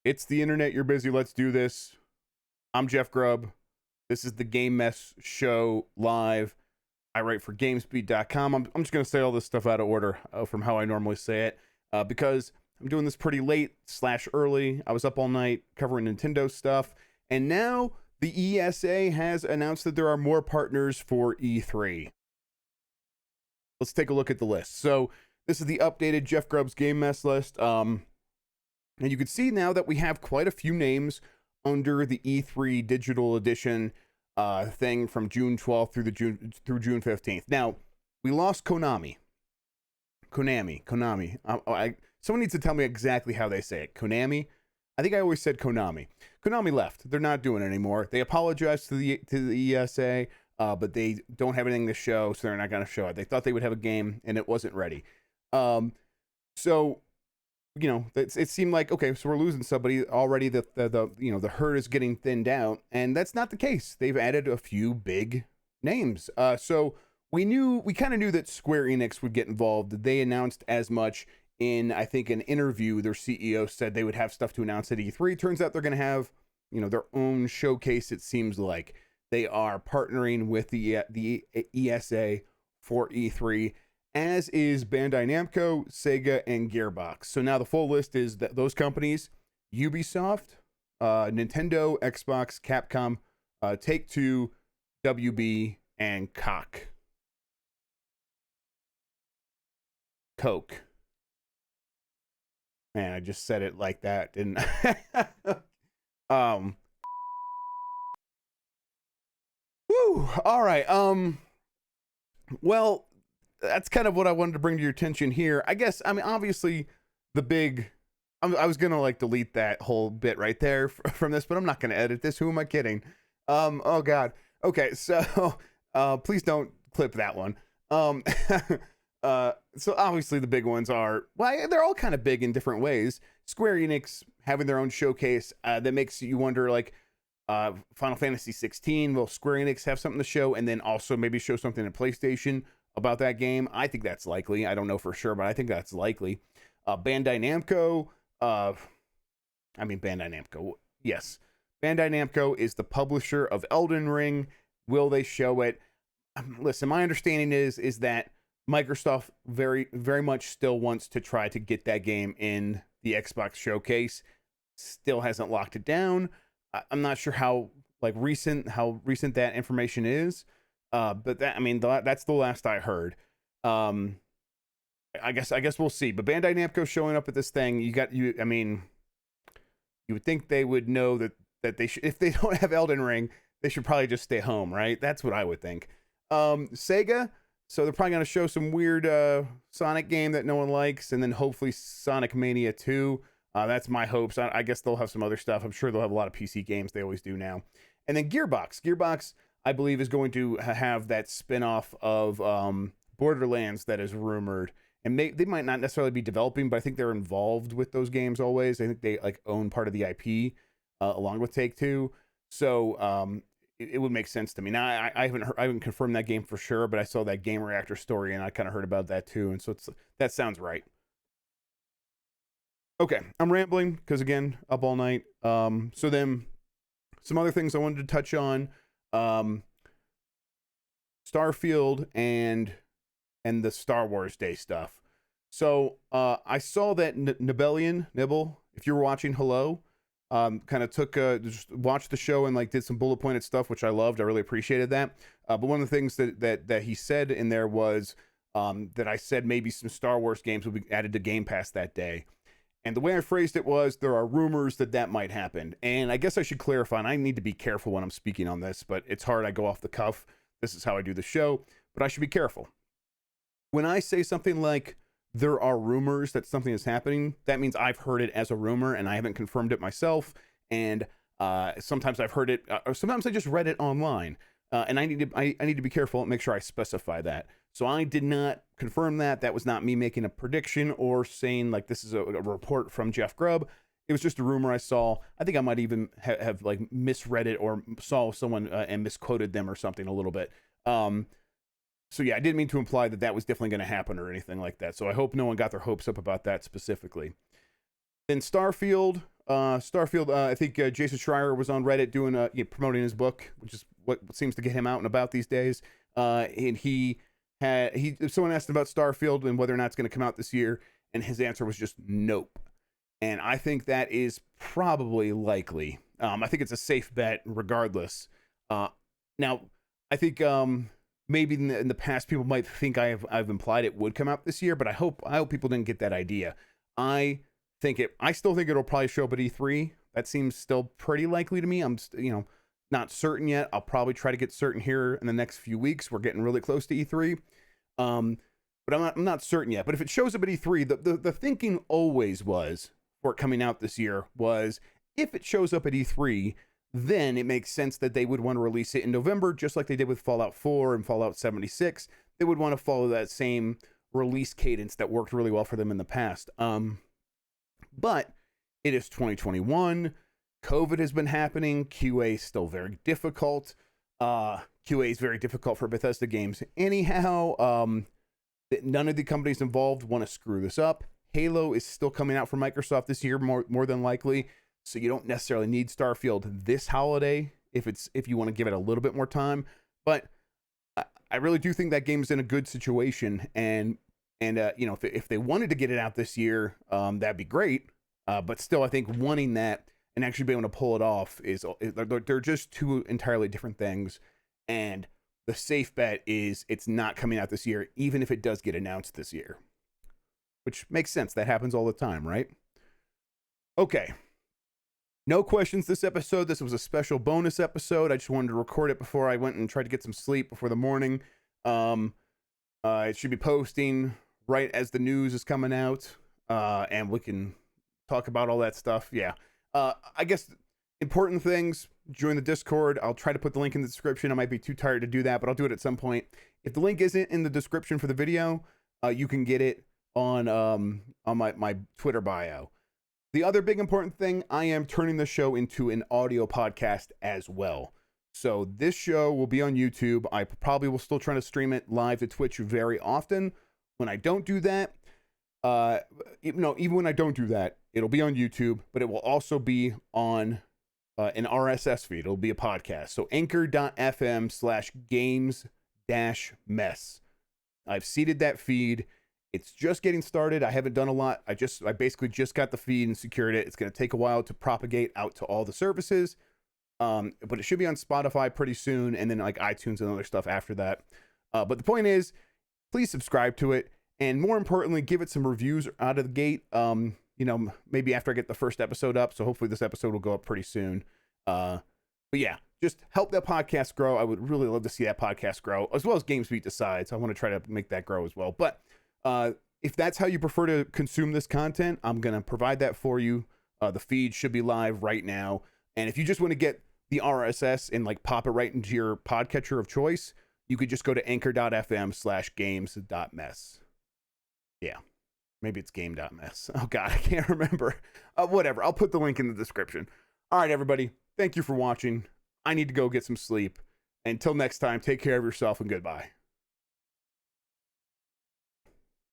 It's the internet. You're busy. Let's do this. I'm Jeff Grubb. This is the Game Mess Show live. I write for GameSpeed.com. I'm just going to say all this stuff out of order from how I normally say it because I'm doing this pretty late / early. I was up all night covering Nintendo stuff. And now the ESA has announced that there are more partners for E3. Let's take a look at the list. So this is the updated Jeff Grubb's Game Mess list. And you can see now that we have quite a few names under the E3 Digital Edition thing from June 12th through June 15th. Now, we lost Konami. Someone needs to tell me exactly how they say it. Konami? I think I always said Konami. Konami left. They're not doing it anymore. They apologized to the ESA, but they don't have anything to show, so they're not going to show it. They thought they would have a game, and it wasn't ready. So, you know, it seemed like, okay, so we're losing somebody already. The herd is getting thinned out, and that's not the case. They've added a few big names. So we kind of knew that Square Enix would get involved. They announced as much in, I think, an interview. Their CEO said they would have stuff to announce at E3. Turns out they're going to have, their own showcase. It seems like they are partnering with the ESA for E3. As is Bandai Namco, Sega, and Gearbox. So now the full list is those companies: Ubisoft, Nintendo, Xbox, Capcom, Take-Two, WB, and Coke. Man, I just said it like that, didn't I? Woo! All right. Well, that's kind of what I wanted to bring to your attention here. I guess, obviously, the big... I was going to, delete that whole bit right there from this, but I'm not going to edit this. Who am I kidding? Oh, God. Okay, so please don't clip that one. So, obviously, the big ones are... Well, they're all kind of big in different ways. Square Enix having their own showcase that makes you wonder, Final Fantasy 16, will Square Enix have something to show, and then also maybe show something to PlayStation about that game? I think that's likely. I don't know for sure, but I think that's likely. Bandai Namco. Bandai Namco. Yes. Bandai Namco is the publisher of Elden Ring. Will they show it? Listen, my understanding is that Microsoft very, very much still wants to try to get that game in the Xbox showcase. Still hasn't locked it down. I'm not sure how recent that information is. But that's the last I heard. I guess we'll see. But Bandai Namco showing up at this thing, you would think they would know that they should, if they don't have Elden Ring, they should probably just stay home, right? That's what I would think. Sega, so they're probably going to show some weird Sonic game that no one likes, and then hopefully Sonic Mania 2. That's my hopes. I guess they'll have some other stuff. I'm sure they'll have a lot of PC games. They always do now. And then Gearbox, I believe, is going to have that spin-off of Borderlands that is rumored. And they might not necessarily be developing, but I think they're involved with those games always. I think they own part of the IP along with Take-Two. So it would make sense to me. Now, I haven't confirmed that game for sure, but I saw that Game Reactor story, and I kind of heard about that too. And so that sounds right. Okay, I'm rambling because, again, up all night. So then some other things I wanted to touch on. Starfield and the Star Wars Day stuff. So I saw that Nibble, if you were watching, hello, kind of just watched the show and did some bullet pointed stuff, which I loved. I really appreciated that. But one of the things that he said in there was that I said maybe some Star Wars games will be added to Game Pass that day. And the way I phrased it was, there are rumors that might happen. And I guess I should clarify, and I need to be careful when I'm speaking on this, but it's hard. I go off the cuff. This is how I do the show, but I should be careful. When I say something like there are rumors that something is happening, that means I've heard it as a rumor and I haven't confirmed it myself. And sometimes I've heard it, or sometimes I just read it online. And I need to be careful and make sure I specify that. So I did not confirm that. That was not me making a prediction or saying this is a report from Jeff Grubb. It was just a rumor I saw. I think I might even have misread it or saw someone and misquoted them or something a little bit. So yeah, I didn't mean to imply that was definitely going to happen or anything like that. So I hope no one got their hopes up about that specifically. Then Starfield, Starfield. I think Jason Schreier was on Reddit doing promoting his book, which is what seems to get him out and about these days. And someone asked him about Starfield and whether or not it's going to come out this year, and his answer was just nope. And I think that is probably likely. I think it's a safe bet regardless. Now, I think maybe in the past people might think I've implied it would come out this year, but I hope people didn't get that idea. I still think it'll probably show up at E3. That seems still pretty likely to me. I'm not certain yet. I'll probably try to get certain here in the next few weeks. We're getting really close to E3. But I'm not certain yet. But if it shows up at E3, the thinking always was for it coming out this year was if it shows up at E3, then it makes sense that they would want to release it in November, just like they did with Fallout 4 and Fallout 76. They would want to follow that same release cadence that worked really well for them in the past. But it is 2021. COVID has been happening. QA is still very difficult. QA is very difficult for Bethesda games anyhow. None of the companies involved want to screw this up. Halo is still coming out for Microsoft this year, more than likely. So you don't necessarily need Starfield this holiday if you want to give it a little bit more time. But I really do think that game's in a good situation, and if they wanted to get it out this year, that'd be great. But still, I think wanting that and actually being able to pull it off they're just two entirely different things. And the safe bet is it's not coming out this year, even if it does get announced this year, which makes sense. That happens all the time, right? Okay. No questions this episode. This was a special bonus episode. I just wanted to record it before I went and tried to get some sleep before the morning. It should be posting right as the news is coming out, and we can talk about all that stuff. Yeah. I guess important things, join the Discord. I'll try to put the link in the description. I might be too tired to do that, but I'll do it at some point. If the link isn't in the description for the video, you can get it on my Twitter bio. The other big important thing, I am turning the show into an audio podcast as well. So this show will be on YouTube. I probably will still try to stream it live to Twitch very often. When I don't do that, even when I don't do that, it'll be on YouTube, but it will also be on an RSS feed. It'll be a podcast. So anchor.fm/games-mess. I've seeded that feed. It's just getting started. I haven't done a lot. I basically just got the feed and secured it. It's going to take a while to propagate out to all the services. But it should be on Spotify pretty soon, and then like iTunes and other stuff after that. But the point is, please subscribe to it, and more importantly, give it some reviews out of the gate. Maybe after I get the first episode up. So hopefully this episode will go up pretty soon. But yeah, just help that podcast grow. I would really love to see that podcast grow, as well as GamesBeat Decides. I want to try to make that grow as well. But if that's how you prefer to consume this content, I'm going to provide that for you. The feed should be live right now. And if you just want to get the RSS and like pop it right into your podcatcher of choice, you could just go to anchor.fm/games.mess. Yeah. Maybe it's game.mess. Oh God, I can't remember. Whatever. I'll put the link in the description. All right, everybody. Thank you for watching. I need to go get some sleep. Until next time, take care of yourself and goodbye.